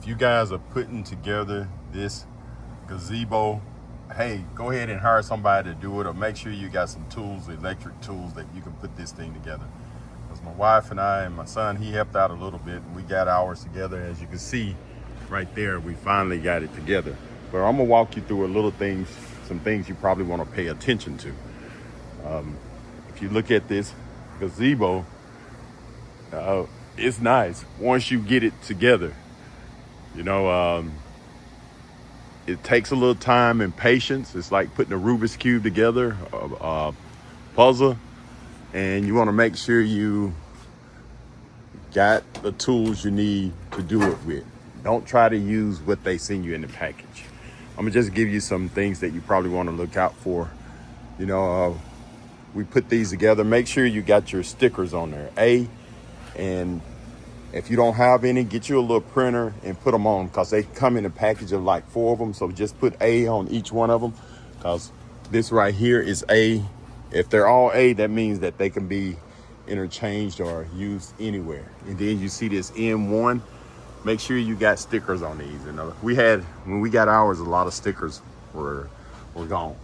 if you guys are putting together this gazebo, hey, go ahead and hire somebody to do it, or make sure you got some tools, electric tools, that you can put this thing together. Because my wife and I and my son, he helped out a little bit, and we got ours together. As you can see right there, we finally got it together. But I'm gonna walk you through a little things, some things you probably want to pay attention to. If you look at this gazebo, it's nice once you get it together. You know, it takes a little time and patience. It's like putting a Rubik's Cube together, a puzzle, and you want to make sure you got the tools you need to do it with. Don't try to use what they send you in the package. I'm gonna just give you some things that you probably want to look out for. You know, we put these together. Make sure you got your stickers on there. And if you don't have any, get you a little printer and put them on, because they come in a package of like 4 of them. So just put A on each one of them, because this right here is A. If they're all A, that means that they can be interchanged or used anywhere. And then you see this M1. Make sure you got stickers on these. And when we got ours, a lot of stickers were gone.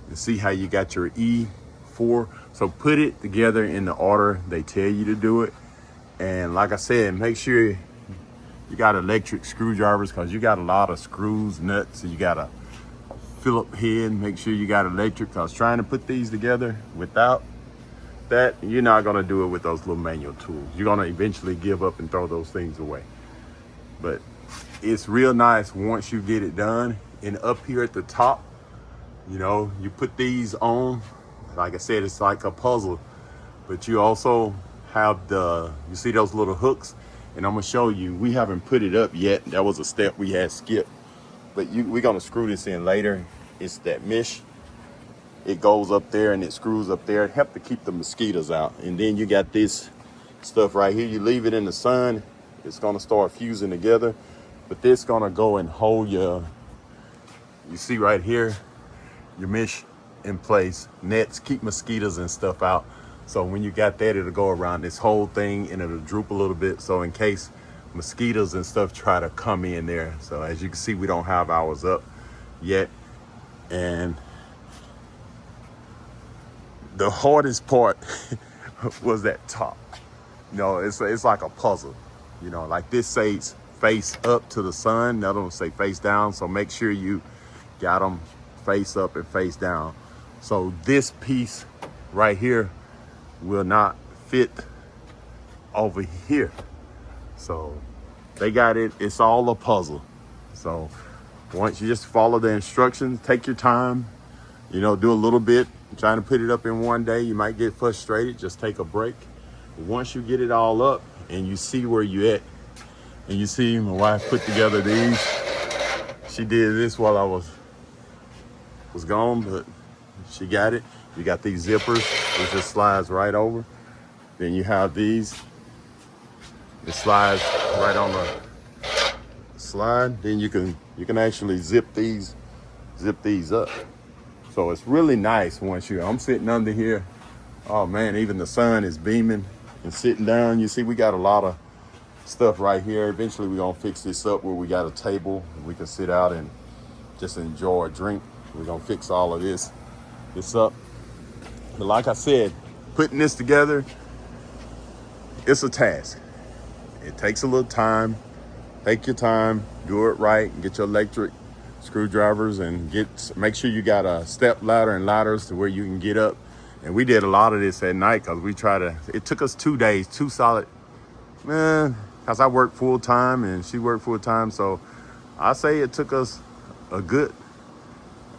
You see how you got your E4. So put it together in the order they tell you to do it. And like I said, make sure you got electric screwdrivers, because you got a lot of screws, nuts, and you got a Phillip head. Make sure you got electric, because trying to put these together without that, you're not gonna do it with those little manual tools. You're gonna eventually give up and throw those things away. But it's real nice once you get it done. And up here at the top, you know, you put these on. Like I said, it's like a puzzle, but you also have you see those little hooks, and I'm gonna show you. We haven't put it up yet. That was a step we had skipped, but we're gonna screw this in later. It's that mesh. It goes up there and it screws up there. It helps to keep the mosquitoes out. And then you got this stuff right here. You leave it in the sun, it's gonna start fusing together. But this gonna go and hold you see right here, your mesh in place. Nets keep mosquitoes and stuff out. So when you got that, it'll go around this whole thing and it'll droop a little bit. So in case mosquitoes and stuff try to come in there. So as you can see, we don't have ours up yet. And the hardest part was that top. You know, it's like a puzzle. You know, like this says face up to the sun. The other one say face down. So make sure you got them face up and face down. So this piece right here will not fit over here. So they got it. It's all a puzzle. So once you just follow the instructions, take your time, you know, do a little bit. Trying to put it up in one day, you might get frustrated. Just take a break. Once you get it all up and you see where you at, and you see my wife put together these. She did this while I was gone, but she got it. You got these zippers, it just slides right over. Then you have these, it slides right on the slide. Then you can actually zip these up. So it's really nice once I'm sitting under here. Oh man, even the sun is beaming. And sitting down, you see we got a lot of stuff right here. Eventually we're gonna fix this up where we got a table and we can sit out and just enjoy a drink. We're gonna fix all of this up. But like I said, putting this together, it's a task. It takes a little time. Take your time, do it right, and get your electric screwdrivers and make sure you got a step ladder and ladders to where you can get up. And we did a lot of this at night, because it took us 2 days, 2 solid, because I worked full time and she worked full time. So I say it took us a good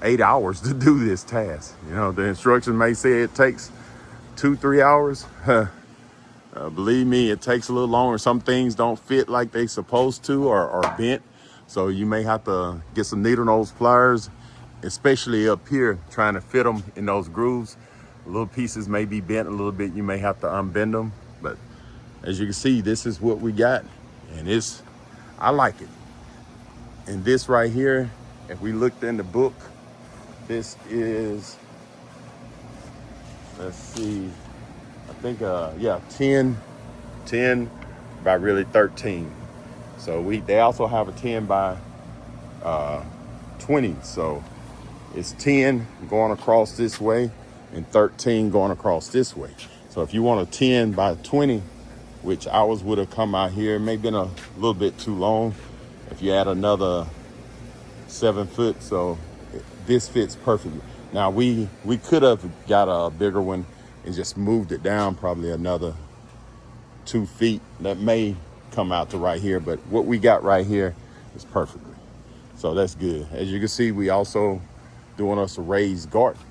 8 hours to do this task. You know, the instructions may say it takes 2-3 hours. Believe me, it takes a little longer. Some things don't fit like they supposed to, or bent. So you may have to get some needle nose pliers, especially up here, trying to fit them in those grooves. Little pieces may be bent a little bit. You may have to unbend them. But as you can see, this is what we got. And I like it. And this right here, if we looked in the book, this is, let's see, I think, 10 by really 13. So they also have a 10 by 20. So it's 10 going across this way and 13 going across this way. So if you want a 10 by 20, which ours would have come out here, it may have been a little bit too long. If you add another 7 foot, so this fits perfectly. Now we could have got a bigger one and just moved it down probably another 2 feet. That may come out to right here, but what we got right here is perfectly. So that's good. As you can see, we also doing us a raised garden.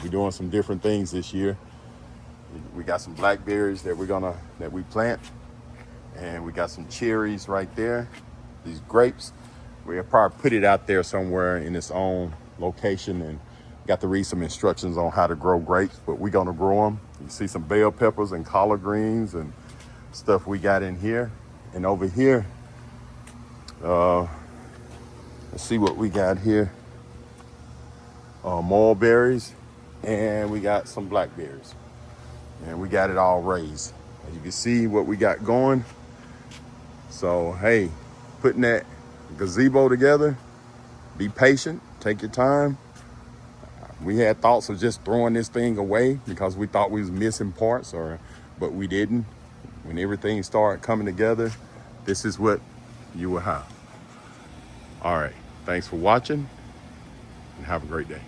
We're doing some different things this year. We got some blackberries that we plant, and we got some cherries right there. These grapes, we'll probably put it out there somewhere in its own location, and got to read some instructions on how to grow grapes, but we're gonna grow them. You see some bell peppers and collard greens and stuff we got in here. And over here, let's see what we got here. Mulberries, and we got some blackberries. And we got it all raised. As you can see what we got going. So, hey, putting that gazebo together, be patient, take your time. We had thoughts of just throwing this thing away because we thought we was missing parts, but we didn't. When everything started coming together, this is what you will have. All right, thanks for watching and have a great day.